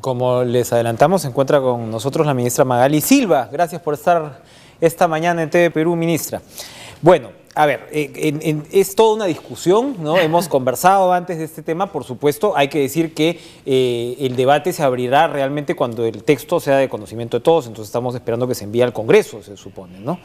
Como les adelantamos, se encuentra con nosotros la ministra Magali Silva. Gracias por estar esta mañana en TV Perú, ministra. Bueno, a ver, es toda una discusión, ¿no? Hemos conversado antes de este tema, por supuesto. Hay que decir que el debate se abrirá realmente cuando el texto sea de conocimiento de todos, entonces estamos esperando que se envíe al Congreso, se supone, ¿no?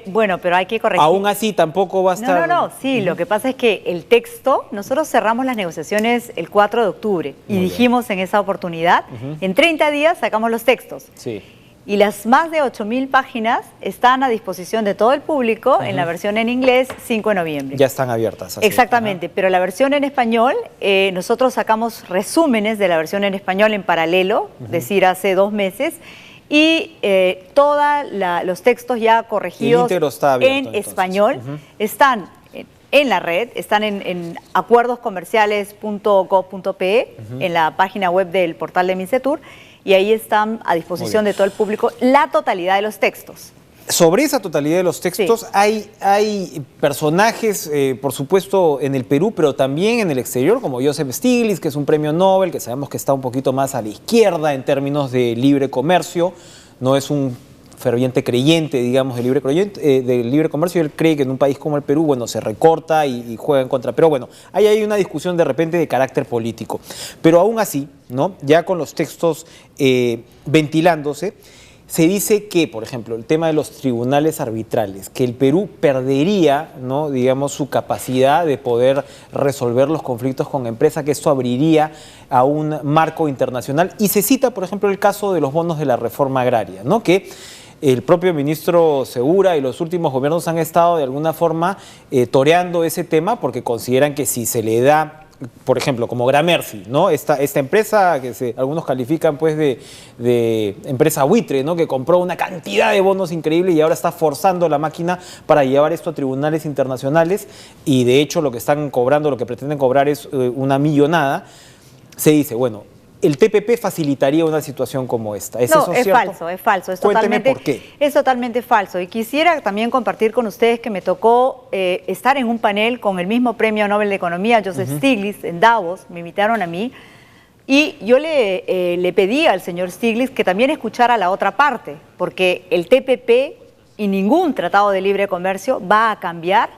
Bueno, pero hay que corregir. Aún así tampoco va a estar... No, sí, lo que pasa es que el texto, nosotros cerramos las negociaciones el 4 de octubre y dijimos en esa oportunidad, en 30 días sacamos los textos. Sí. Y las más de 8.000 páginas están a disposición de todo el público en la versión en inglés 5 de noviembre. Ya están abiertas. Así. Exactamente, pero la versión en español, nosotros sacamos resúmenes de la versión en español en paralelo, es decir, hace 2 meses, y todos los textos ya corregidos en español están en la red, están en acuerdoscomerciales.gov.pe, en la página web del portal de Mincetur, y ahí están a disposición de todo el público la totalidad de los textos. Sobre esa totalidad de los textos, sí, hay personajes, por supuesto, en el Perú, pero también en el exterior, como Joseph Stiglitz, que es un premio Nobel, que sabemos que está un poquito más a la izquierda en términos de libre comercio, no es un ferviente creyente, digamos, del libre comercio. Él cree que en un país como el Perú, bueno, se recorta y juega en contra. Pero bueno, ahí hay una discusión de repente de carácter político. Pero aún así, ¿no? Ya con los textos ventilándose, se dice que, por ejemplo, el tema de los tribunales arbitrales, que el Perú perdería, ¿no?, digamos, su capacidad de poder resolver los conflictos con empresas, que esto abriría a un marco internacional. Y se cita, por ejemplo, el caso de los bonos de la reforma agraria, ¿no?, que el propio ministro Segura y los últimos gobiernos han estado de alguna forma toreando ese tema, porque consideran que si se le da, por ejemplo, como Gramercy, ¿no?, esta empresa que algunos califican pues de empresa buitre, ¿no?, que compró una cantidad de bonos increíble y ahora está forzando la máquina para llevar esto a tribunales internacionales, y de hecho lo que están cobrando, lo que pretenden cobrar es una millonada. Se dice, bueno, el TPP facilitaría una situación como esta. ¿Es eso cierto? Es falso. Cuénteme por qué. Es totalmente falso. Y quisiera también compartir con ustedes que me tocó estar en un panel con el mismo premio Nobel de Economía, Joseph Stiglitz, en Davos, me invitaron a mí, y yo le pedí al señor Stiglitz que también escuchara la otra parte, porque el TPP y ningún tratado de libre comercio va a cambiar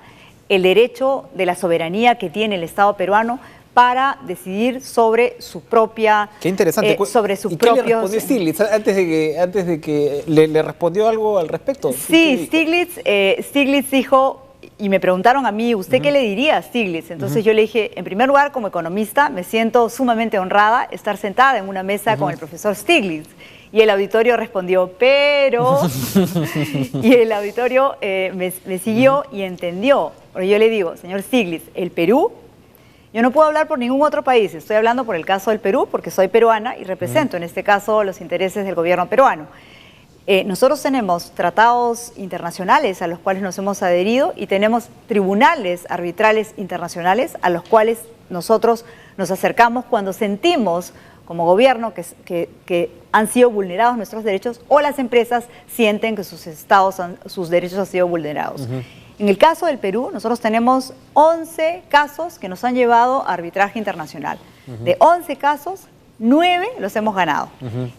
el derecho de la soberanía que tiene el Estado peruano para decidir sobre su propia... Qué interesante. Sobre sus ¿Y propios... qué le respondió Stiglitz antes de que le respondió algo al respecto? Sí, Stiglitz dijo, y me preguntaron a mí, ¿usted qué le diría a Stiglitz? Entonces yo le dije, en primer lugar, como economista, me siento sumamente honrada estar sentada en una mesa con el profesor Stiglitz. Y el auditorio respondió, pero... y el auditorio me siguió y entendió. Porque yo le digo, señor Stiglitz, el Perú... Yo no puedo hablar por ningún otro país, estoy hablando por el caso del Perú, porque soy peruana y represento en este caso los intereses del gobierno peruano. Nosotros tenemos tratados internacionales a los cuales nos hemos adherido y tenemos tribunales arbitrales internacionales a los cuales nosotros nos acercamos cuando sentimos como gobierno que han sido vulnerados nuestros derechos, o las empresas sienten que sus derechos han sido vulnerados. En el caso del Perú, nosotros tenemos 11 casos que nos han llevado a arbitraje internacional. De 11 casos, 9 los hemos ganado.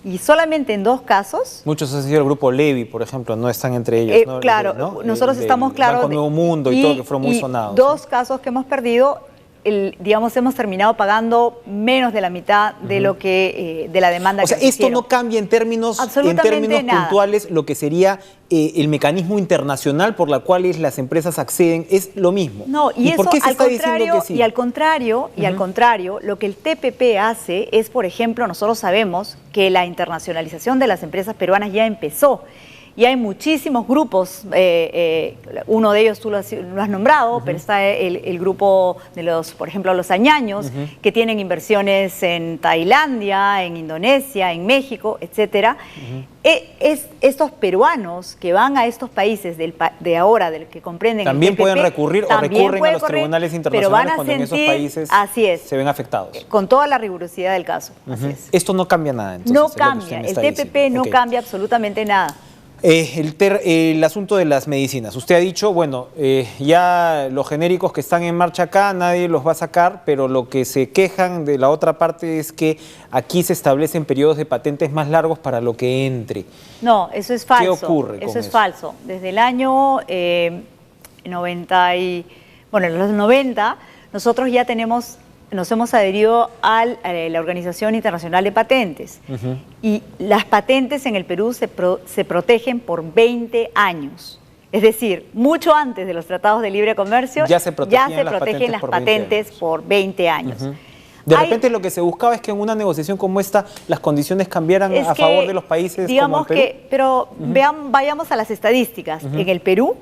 Y solamente en 2 casos... Muchos han sido el grupo Levi, por ejemplo, no están entre ellos, ¿no? Claro, ¿no? Nosotros estamos claros... Banco Nuevo Mundo y todo, que fueron muy sonados. 2 casos que hemos perdido, digamos, hemos terminado pagando menos de la mitad de lo que de la demanda. O sea, esto no cambia en términos puntuales lo que sería el mecanismo internacional por la cual las empresas acceden, es lo mismo. No, y eso, ¿por qué se está diciendo que sí? Y al contrario, lo que el TPP hace es, por ejemplo, nosotros sabemos que la internacionalización de las empresas peruanas ya empezó. Y hay muchísimos grupos, uno de ellos tú lo has nombrado, pero está el grupo de los, por ejemplo, los añaños, que tienen inversiones en Tailandia, en Indonesia, en México, etcétera. Estos peruanos que van a estos países de ahora, del que comprenden también el TPP, pueden recurrir o recurren a los tribunales internacionales cuando en esos países se ven afectados. Con toda la rigurosidad del caso. Así es. Esto no cambia nada, entonces. No cambia, el TPP no cambia absolutamente nada. El asunto de las medicinas. Usted ha dicho, bueno, ya los genéricos que están en marcha acá, nadie los va a sacar, pero lo que se quejan de la otra parte es que aquí se establecen periodos de patentes más largos para lo que entre. No, eso es falso. ¿Qué ocurre con eso? Eso es falso. Desde el año 90 en los 90, nosotros ya nos hemos adherido a la Organización Internacional de Patentes. Y las patentes en el Perú se protegen por 20 años. Es decir, mucho antes de los tratados de libre comercio ya se protegen las patentes por 20 años. De repente lo que se buscaba es que en una negociación como esta las condiciones cambiaran a favor de los países como el Perú. Vayamos a las estadísticas. En el Perú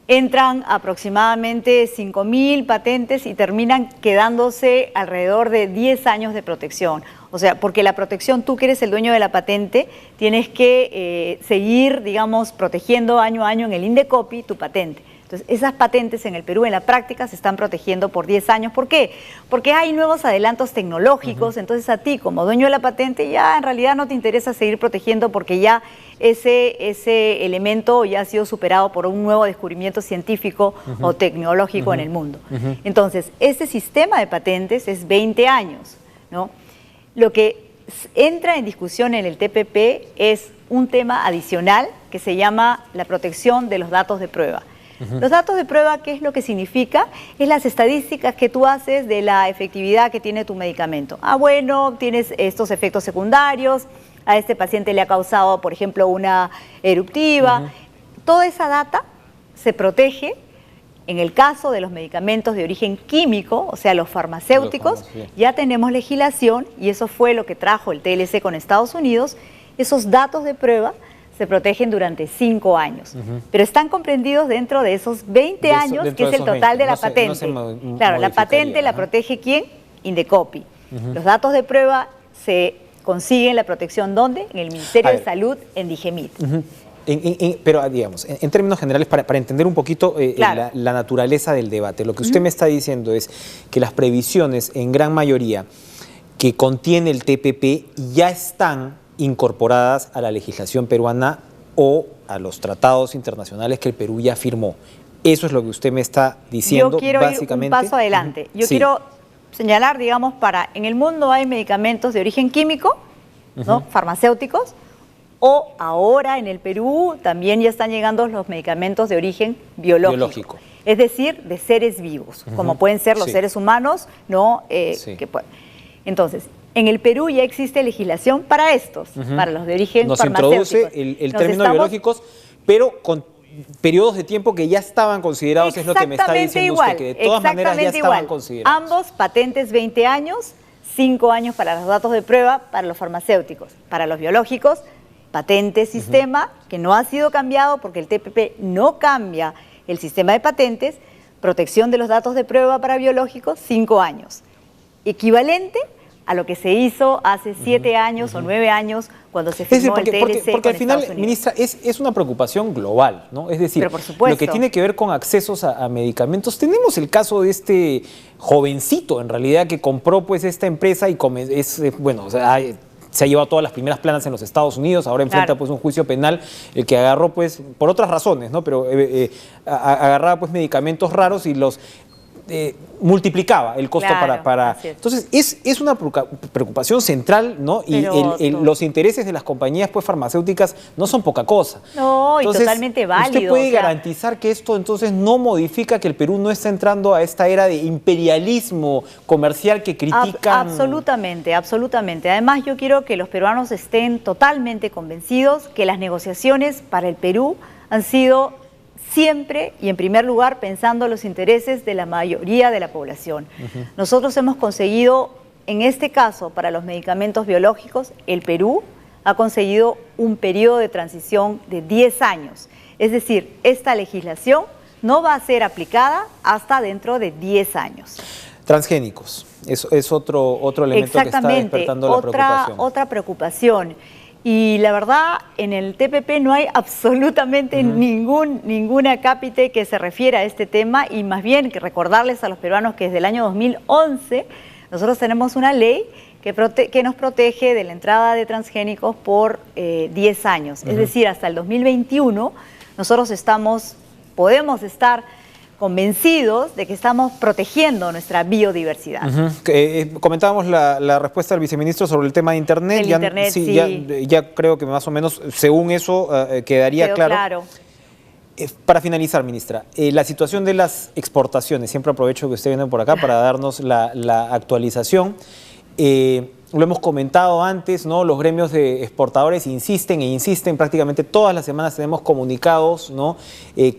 entran aproximadamente 5.000 patentes y terminan quedándose alrededor de 10 años de protección. O sea, porque la protección, tú que eres el dueño de la patente, tienes que seguir, digamos, protegiendo año a año en el INDECOPI tu patente. Entonces, esas patentes en el Perú, en la práctica, se están protegiendo por 10 años. ¿Por qué? Porque hay nuevos adelantos tecnológicos, entonces a ti, como dueño de la patente, ya en realidad no te interesa seguir protegiendo porque ya ese elemento ya ha sido superado por un nuevo descubrimiento científico o tecnológico en el mundo. Entonces, ese sistema de patentes es 20 años, ¿no? Lo que entra en discusión en el TPP es un tema adicional que se llama la protección de los datos de prueba. Los datos de prueba, ¿qué es lo que significa? Es las estadísticas que tú haces de la efectividad que tiene tu medicamento. Ah, bueno, tienes estos efectos secundarios, a este paciente le ha causado, por ejemplo, una eruptiva. Toda esa data se protege en el caso de los medicamentos de origen químico, o sea, los farmacéuticos. Ya tenemos legislación y eso fue lo que trajo el TLC con Estados Unidos. Esos datos de prueba se protegen durante 5 años, pero están comprendidos dentro de esos 20 años, que es el total de la patente. Claro, la patente la protege ¿quién? INDECOPI. Los datos de prueba se consiguen la protección, ¿dónde? En el Ministerio de Salud, en DIGEMIT. Pero, digamos, en términos generales, para entender un poquito la naturaleza del debate, lo que usted me está diciendo es que las previsiones, en gran mayoría, que contiene el TPP, ya están incorporadas a la legislación peruana o a los tratados internacionales que el Perú ya firmó. Eso es lo que usted me está diciendo, básicamente. Yo quiero ir un paso adelante. Yo quiero señalar, digamos, en el mundo hay medicamentos de origen químico, ¿no? Farmacéuticos, o ahora en el Perú también ya están llegando los medicamentos de origen biológico. Es decir, de seres vivos, como pueden ser los seres humanos, ¿no? Entonces, en el Perú ya existe legislación para estos, para los de origen farmacéutico. Nos introduce el término biológicos, pero con periodos de tiempo que ya estaban considerados, es lo que me está diciendo usted, que de todas maneras ya estaban considerados. Ambos patentes 20 años, 5 años para los datos de prueba, para los farmacéuticos. Para los biológicos, patente sistema, que no ha sido cambiado porque el TPP no cambia el sistema de patentes, protección de los datos de prueba para biológicos, 5 años. Equivalente a lo que se hizo hace 7 años o 9 años cuando se firmó el TLC porque al final, ministra, es una preocupación global, ¿no? Es decir, lo que tiene que ver con accesos a medicamentos. Tenemos el caso de este jovencito, en realidad, que compró pues esta empresa y se ha llevado todas las primeras planas en los Estados Unidos, ahora enfrenta pues un juicio penal, el que agarró pues, por otras razones, ¿no? Pero agarraba pues medicamentos raros y los multiplicaba el costo para... Entonces, es una preocupación central, ¿no? Y los intereses de las compañías pues, farmacéuticas no son poca cosa. No, entonces, y totalmente válido. ¿Usted puede garantizar que esto entonces no modifica que el Perú no está entrando a esta era de imperialismo comercial que critican? Absolutamente, absolutamente. Además, yo quiero que los peruanos estén totalmente convencidos que las negociaciones para el Perú han sido siempre y en primer lugar pensando los intereses de la mayoría de la población. Nosotros hemos conseguido, en este caso, para los medicamentos biológicos, el Perú ha conseguido un periodo de transición de 10 años. Es decir, esta legislación no va a ser aplicada hasta dentro de 10 años. Transgénicos, es otro elemento que está despertando la preocupación. Otra preocupación. Y la verdad, en el TPP no hay absolutamente ninguna cápite que se refiera a este tema, y más bien que recordarles a los peruanos que desde el año 2011 nosotros tenemos una ley que nos protege de la entrada de transgénicos por 10 años. Es decir, hasta el 2021 nosotros podemos estar convencidos de que estamos protegiendo nuestra biodiversidad. Comentábamos la respuesta del viceministro sobre el tema de Internet. Internet, sí. Ya creo que más o menos, según eso, quedaría claro. Para finalizar, ministra, la situación de las exportaciones, siempre aprovecho que usted viene por acá para darnos la actualización. Lo hemos comentado antes, ¿no? Los gremios de exportadores insisten e insisten, prácticamente todas las semanas tenemos comunicados, ¿no?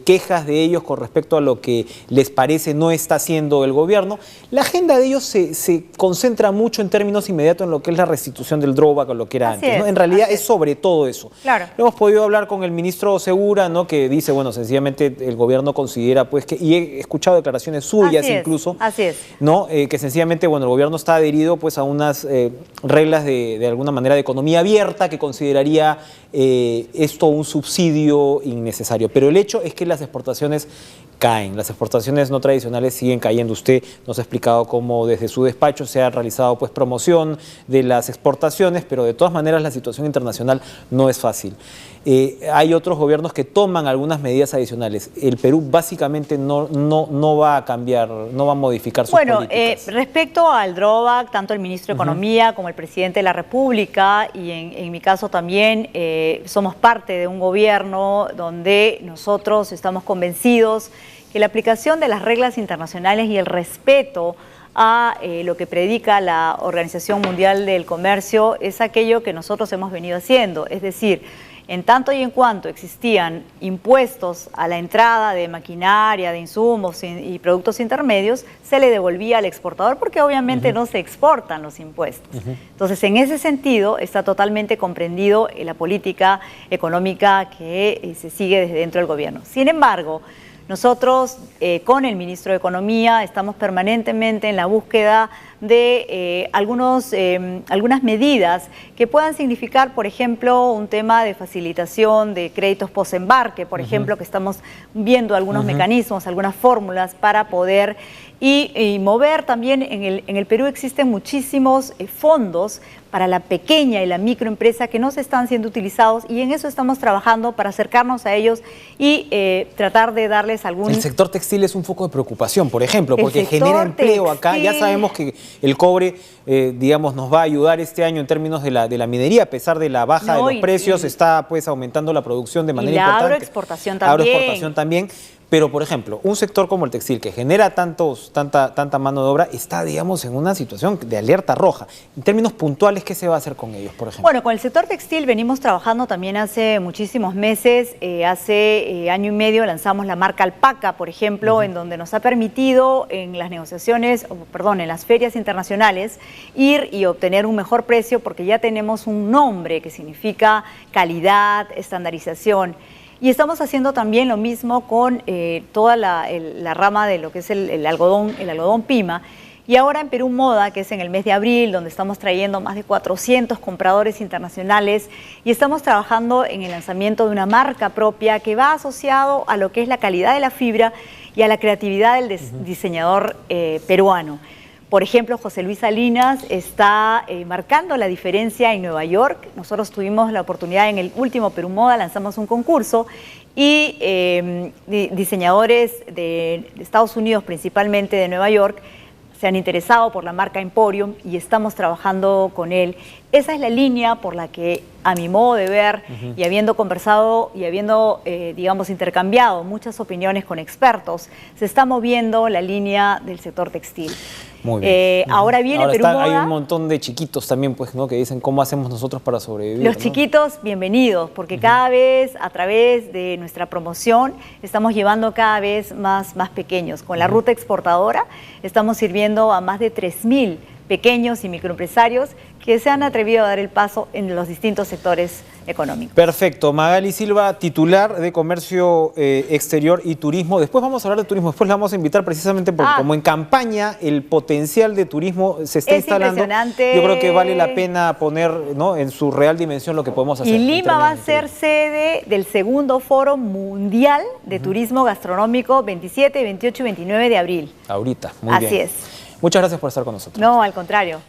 Quejas de ellos con respecto a lo que les parece no está haciendo el gobierno. La agenda de ellos se concentra mucho en términos inmediatos en lo que es la restitución del drawback o lo que era antes, ¿no? En realidad es sobre todo eso. Claro. Lo hemos podido hablar con el ministro Segura, ¿no? Que dice, bueno, sencillamente el gobierno considera, pues, y he escuchado declaraciones suyas incluso, ¿no? Que sencillamente, bueno, el gobierno está adherido, pues, a unas reglas de alguna manera de economía abierta que consideraría esto un subsidio innecesario. Pero el hecho es que las exportaciones caen, las exportaciones no tradicionales siguen cayendo. Usted nos ha explicado cómo desde su despacho se ha realizado, pues, promoción de las exportaciones, pero de todas maneras la situación internacional no es fácil. Hay otros gobiernos que toman algunas medidas adicionales. El Perú básicamente no va a cambiar, no va a modificar sus políticas. Respecto al drawback, tanto el ministro de Economía como el presidente de la República, y en mi caso también, somos parte de un gobierno donde nosotros estamos convencidos que la aplicación de las reglas internacionales y el respeto a lo que predica la Organización Mundial del Comercio es aquello que nosotros hemos venido haciendo. Es decir, en tanto y en cuanto existían impuestos a la entrada de maquinaria, de insumos y productos intermedios, se le devolvía al exportador porque obviamente no se exportan los impuestos. Entonces, en ese sentido, está totalmente comprendido la política económica que se sigue desde dentro del gobierno. Sin embargo, nosotros con el ministro de Economía estamos permanentemente en la búsqueda de algunas medidas que puedan significar, por ejemplo, un tema de facilitación de créditos post-embarque, por ejemplo, que estamos viendo algunos mecanismos, algunas fórmulas para poder y mover también. En el Perú existen muchísimos fondos para la pequeña y la microempresa que no se están siendo utilizados, y en eso estamos trabajando para acercarnos a ellos y tratar de darles algún... El sector textil es un foco de preocupación, por ejemplo, porque genera empleo acá. Ya sabemos que el cobre, digamos, nos va a ayudar este año en términos de la minería, a pesar de la baja de los precios, está, pues, aumentando la producción de manera importante. Y la agroexportación también. Agroexportación también. Pero, por ejemplo, un sector como el textil, que genera tanta mano de obra, está, digamos, en una situación de alerta roja. En términos puntuales, ¿qué se va a hacer con ellos, por ejemplo? Bueno, con el sector textil venimos trabajando también hace muchísimos meses. Hace año y medio lanzamos la marca Alpaca, por ejemplo, en donde nos ha permitido en las negociaciones, en las ferias internacionales, ir y obtener un mejor precio, porque ya tenemos un nombre que significa calidad, estandarización. Y estamos haciendo también lo mismo con toda la rama de lo que es el algodón Pima. Y ahora en Perú Moda, que es en el mes de abril, donde estamos trayendo más de 400 compradores internacionales, y estamos trabajando en el lanzamiento de una marca propia que va asociado a lo que es la calidad de la fibra y a la creatividad del diseñador peruano. Por ejemplo, José Luis Salinas está marcando la diferencia en Nueva York. Nosotros tuvimos la oportunidad en el último Perú Moda, lanzamos un concurso y diseñadores de Estados Unidos, principalmente de Nueva York, se han interesado por la marca Emporium y estamos trabajando con él. Esa es la línea por la que, a mi modo de ver, y habiendo conversado y habiendo, digamos, intercambiado muchas opiniones con expertos, se está moviendo la línea del sector textil. Muy bien. Ahora viene Perú Moda. Hay un montón de chiquitos también, pues, ¿no? Que dicen cómo hacemos nosotros para sobrevivir. Los chiquitos, bienvenidos, porque cada vez, a través de nuestra promoción, estamos llevando cada vez más pequeños. Con la ruta exportadora estamos sirviendo a más de 3.000 pequeños y microempresarios que se han atrevido a dar el paso en los distintos sectores económicos. Perfecto. Magali Silva, titular de Comercio Exterior y Turismo. Después vamos a hablar de turismo, después la vamos a invitar precisamente porque como en campaña el potencial de turismo se está instalando. Impresionante. Yo creo que vale la pena poner, ¿no?, en su real dimensión lo que podemos hacer. Y Lima va a ser sede del segundo Foro Mundial de Turismo Gastronómico 27, 28 y 29 de abril. Ahorita, muy bien. Así es. Muchas gracias por estar con nosotros. No, al contrario.